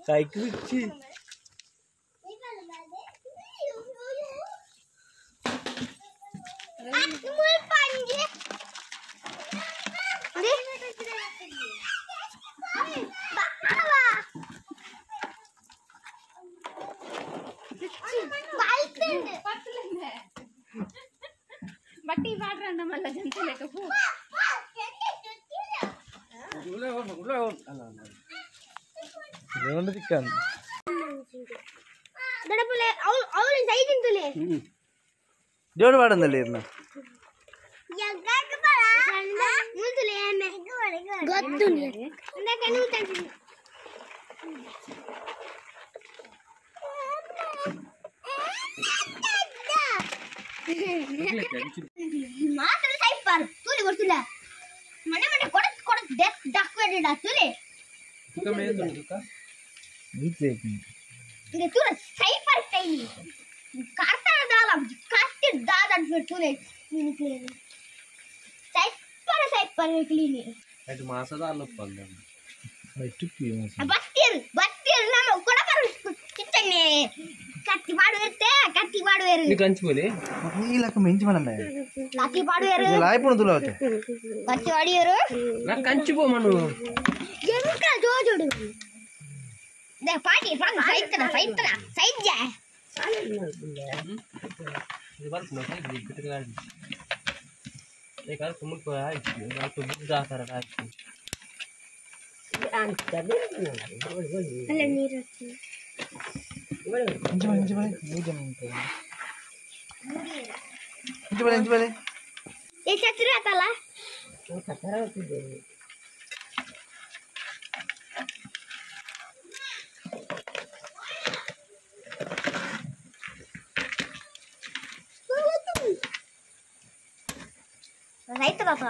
Cycle ची बट्टी बाड़ रहा ना मल्ला जनते लेकर पो देवंड दिक्कन दडपले ಅವಳು ಸೈಜ್ ಇಂತಲೇ ದೇವಡ ಬಾಡಂದಲ್ಲಿ ಇರ್ನ ಯಗ್ಗಕ ಬರ ಮುಂದಲೇ ಎಮ್ಮೆ ಗೊತ್ತು ಅಂದಕ ನೀವು ತಂದಿನಿ ಮಾತ್ರ ಸೈಪರ್ ತುಲಿ ಗೊತ್ತಿಲ್ಲ ಮನೆ ಮನೆ ಕೊಡತ್ ಕೊಡತ್ ಡಕ್ ವೆಡಿಡ ತುಲಿ तुका मेन तुका नीचे ಇದು ತುಲ ಸೈಪರ್ ಟೈನಿ ಕಾರ್ತಾನ ದಾಲ ಕಾಸ್ತಿ ದಾದ ಅಂತ ತುಲಿ ನಿನಕ್ಕೆ ಸೈಪರ್ ಕ್ಲೀನಿ ಅದು ಮಾಸದ ಅಲ್ಲಪ್ಪಲ್ಲ ಐಟುಕಿ ಮಾಸ ಬತ್ತಿರ್ ನಾನು ಕೊಡಬಾರ ಕಿಚ್ಚನೆ ಕತ್ತಿ ಮಾಡುವೇರು ನೀ ಕಂಚು ಬೋಲೆ ನೀಲಕ ಮೆಂಚು ಮನಮೆ ಕತ್ತಿ ಮಾಡುವೇರು ಲಾಯಪುಣ ತುಲ ಹೋತೆ ಕತ್ತಿ ಮಾಡುವೇರು ನಾ ಕಂಚು ಬೋ ಮನು ಎಂಕ ಜೋಜೋಡು ದೆ ಪಾಟಿ ಫಂಗ್ ಸೈತ್ರ ಸೈಜ್ಜ ಇದು ಬರ್ತ ನಾ ಸೈಜ್ ಬಿಟ್ಟಗಾಡಿ ಏ ಕಾಲ ತುಮಕ್ ಪೋ ಆಯ್ತು ನಾ ತೋ ಬುದ್ಧ ಆತರ ಆಯ್ತು ಅಲ್ಲ ನೀರು ಇಂಚ ಬಲೆ ಏ ಛತ್ರಿ ಆತಲ್ಲ ರೈತ ಬಾಪ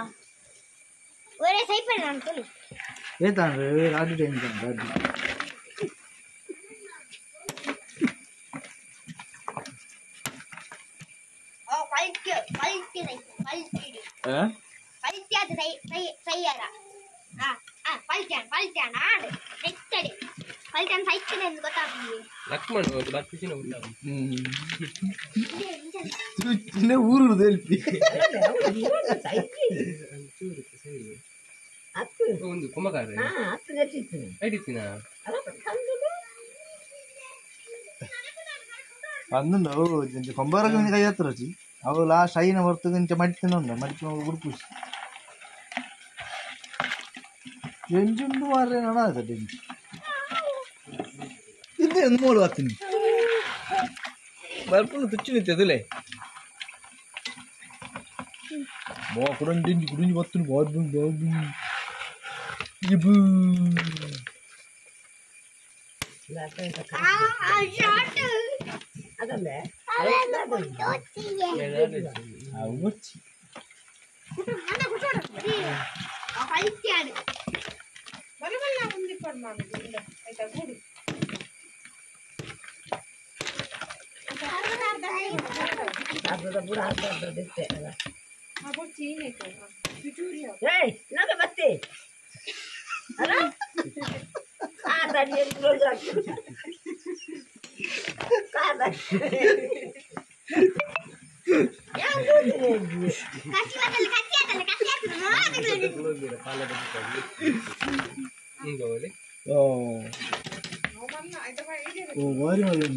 ಒರೆ ಸೈಪರ್ ನಾನು ತುಲಿ ಏ ತಾಂದ್ರೆ ರಾಜು ಟೈಮ್ ರಾಜು ಊರು ಒಂದು ಕುಮಕಾರ ಅಂದು ಕೊಂಬಾರ ಕೈ ಹತ್ರ ಅವು ಲಾಸ್ಟ್ ಐನ ಹೊರತು ಇಂಚ ಮಡಿತೇನೆ ಉಂಡ ಮಡಿತ ಉಡುಪುಸಿ ಎಂಜುಂಡು ಮಾರ್ರೆ ನಾನು ಅದ ಡೆಂಜು ಇದು ಎಂದು ಮೂಲು ಬರ್ತೀನಿ ಬರ್ಪುಲು ತುಚ್ಚು ನಿಂತದುಲೆ ಬಾ ಕುಡಂಜಿ ಬರ್ತೀನಿ ಬಾಬು ಇಬು ಅದಲ್ಲೇ ಅವಚ್ಚಿ ಬತ್ತೆ ಭಾರಿ ಮಳೆ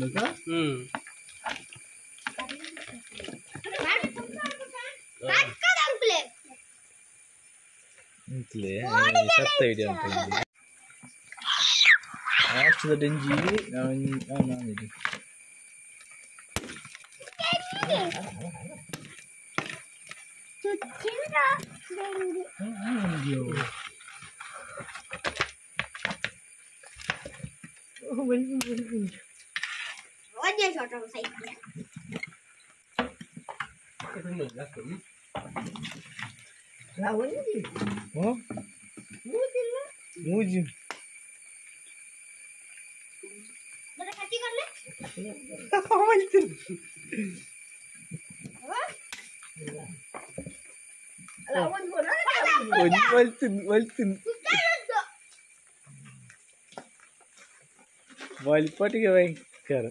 ಸತ್ತ ಇದೆ ಅಂತ ಲಾಸ್ಟ್ ಡೆಂಜಿ ನಾನಿದೆ ಮೂಜಿ വലിപ്പട്ടിക്ക് ഭയങ്കര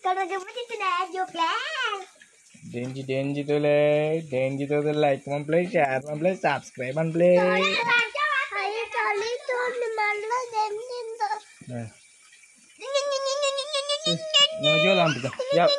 Kalau kamu di sini aja, plan. Denji tuh like play, share play, subscribe play. Ayo kali tuh malu denji tuh. Nah, jual lampu. Ya.